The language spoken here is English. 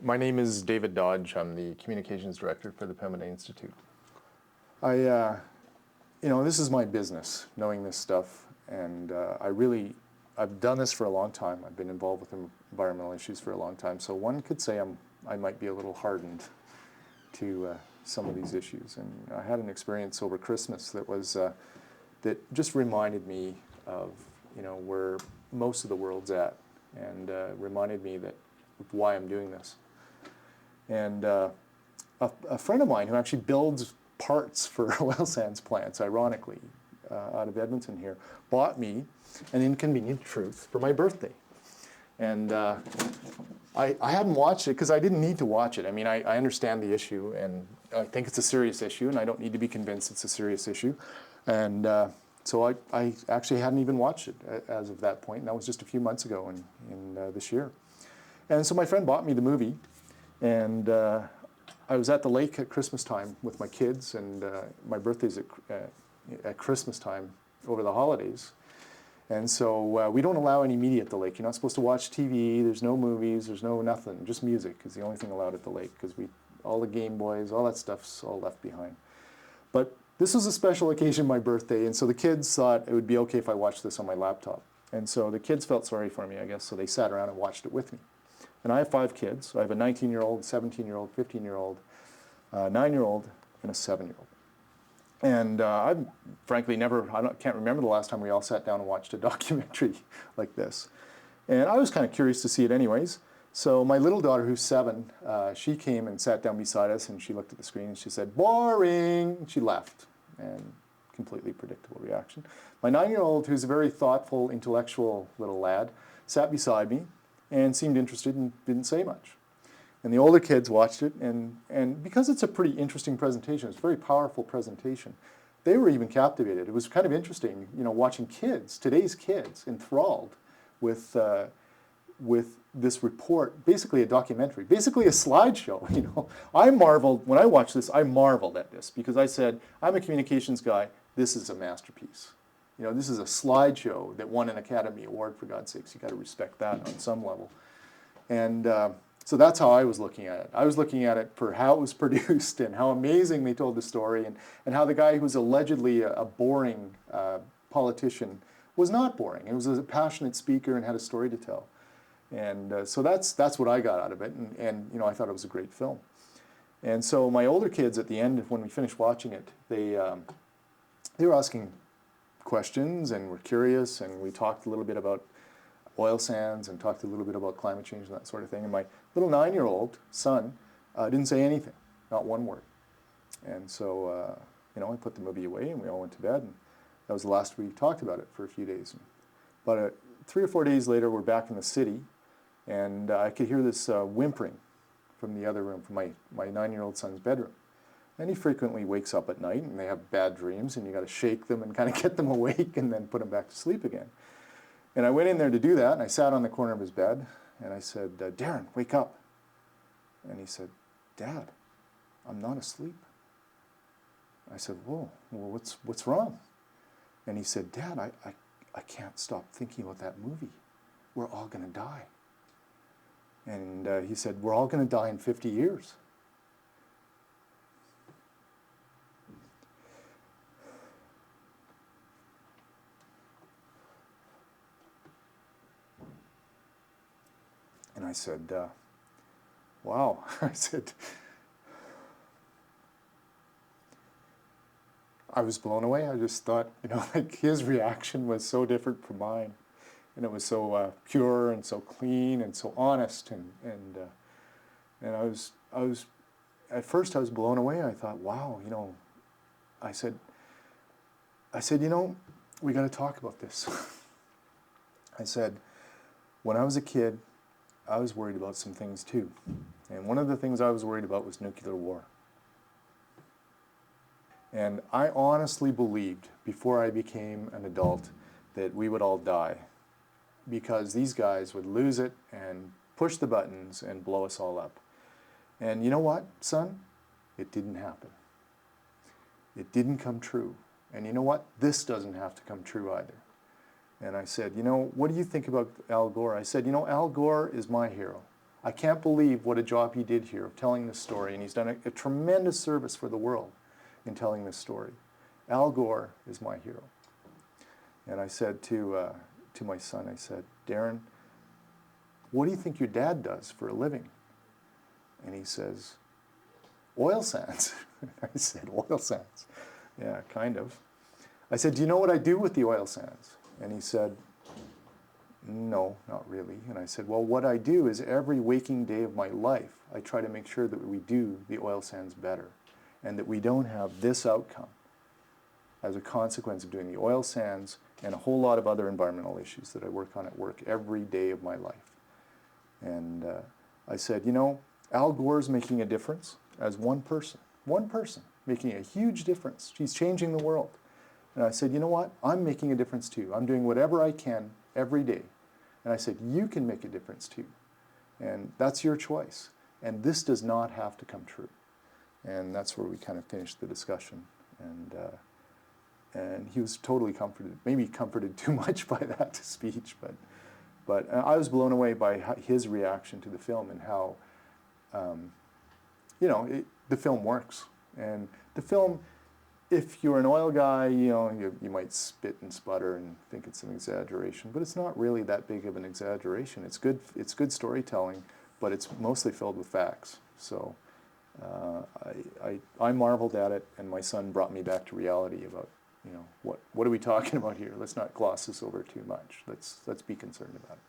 My name is David Dodge. I'm the Communications Director for the Pembina Institute. This is my business, knowing this stuff, and I've done this for a long time. I've been involved with environmental issues for a long time, so one could say I might be a little hardened to some of these issues. And I had an experience over Christmas that just reminded me of where most of the world's at, and reminded me of why I'm doing this. And a friend of mine who actually builds parts for oil sands plants, ironically, out of Edmonton here, bought me an Inconvenient Truth for my birthday. And I hadn't watched it because I didn't need to watch it. I mean, I understand the issue, and I think it's a serious issue, and I don't need to be convinced it's a serious issue. And so I actually hadn't even watched it as of that point, and that was just a few months ago in this year. And so my friend bought me the movie, and I was at the lake at Christmas time with my kids, and my birthday's at Christmas time over the holidays. And so we don't allow any media at the lake. You're not supposed to watch TV, there's no movies, there's no nothing, just music is the only thing allowed at the lake, because all the Game Boys, all that stuff's all left behind. But this was a special occasion, my birthday, and so the kids thought it would be okay if I watched this on my laptop. And so the kids felt sorry for me, I guess, so they sat around and watched it with me. And I have 5 kids. I have a 19-year-old, 17-year-old, 15-year-old, 9-year-old, and a 7-year-old. And I've frankly can't remember the last time we all sat down and watched a documentary like this. And I was kind of curious to see it anyways. So my little daughter, who's 7, she came and sat down beside us, and she looked at the screen and she said, "Boring!" And she left. And completely predictable reaction. My 9-year-old, who's a very thoughtful, intellectual little lad, sat beside me and seemed interested and didn't say much. And the older kids watched it, and because it's a pretty interesting presentation, it's a very powerful presentation, they were even captivated. It was kind of interesting, watching kids, today's kids, enthralled with this report, basically a documentary, basically a slideshow. I marveled, when I watched this, I marveled at this, because I said, I'm a communications guy, this is a masterpiece. This is a slideshow that won an Academy Award, for God's sakes. You got to respect that on some level. And so that's how I was looking at it. I was looking at it for how it was produced and how amazing they told the story, and how the guy who was allegedly a boring politician was not boring. He was a passionate speaker and had a story to tell. And so that's what I got out of it, and I thought it was a great film. And so my older kids, at the end, when we finished watching it, they were asking questions and were curious, and we talked a little bit about oil sands and talked a little bit about climate change and that sort of thing. And my little 9-year-old son didn't say anything, not one word. And so, I put the movie away and we all went to bed, and that was the last we talked about it for a few days. But 3 or 4 days later, we're back in the city, and I could hear this whimpering from the other room, from my 9-year-old son's bedroom. And he frequently wakes up at night, and they have bad dreams, and you got to shake them and kind of get them awake and then put them back to sleep again. And I went in there to do that, and I sat on the corner of his bed, and I said, "Darren, wake up." And he said, "Dad, I'm not asleep." I said, "Whoa, well, what's wrong?" And he said, "Dad, I can't stop thinking about that movie. We're all going to die." And he said, "We're all going to die in 50 years. And I said, "Wow." I said, I was blown away. I just thought, his reaction was so different from mine. And it was so pure and so clean and so honest. And I was, at first I was blown away. I thought, wow, I said, we got to talk about this. I said, when I was a kid, I was worried about some things too. And one of the things I was worried about was nuclear war. And I honestly believed, before I became an adult, that we would all die, because these guys would lose it and push the buttons and blow us all up. And you know what, son? It didn't happen. It didn't come true. And you know what? This doesn't have to come true either. And I said, what do you think about Al Gore? I said, Al Gore is my hero. I can't believe what a job he did here of telling this story, and he's done a tremendous service for the world in telling this story. Al Gore is my hero. And I said to my son, I said, Darren, what do you think your dad does for a living? And he says, oil sands. I said, oil sands. Yeah, kind of. I said, do you know what I do with the oil sands? And he said, no, not really. And I said, well, what I do is every waking day of my life, I try to make sure that we do the oil sands better and that we don't have this outcome as a consequence of doing the oil sands and a whole lot of other environmental issues that I work on at work every day of my life. And I said, you know, Al Gore's making a difference as one person making a huge difference. She's changing the world. And I said, you know what? I'm making a difference too. I'm doing whatever I can every day. And I said, you can make a difference too. And that's your choice. And this does not have to come true. And that's where we kind of finished the discussion. And he was totally comforted, maybe comforted too much by that speech, but I was blown away by his reaction to the film and how, you know, the film works. And the film, if you're an oil guy, you know, you might spit and sputter and think it's an exaggeration, but it's not really that big of an exaggeration. It's good storytelling, but it's mostly filled with facts. So I marveled at it, and my son brought me back to reality about, you know, what are we talking about here? Let's not gloss this over too much. Let's be concerned about it.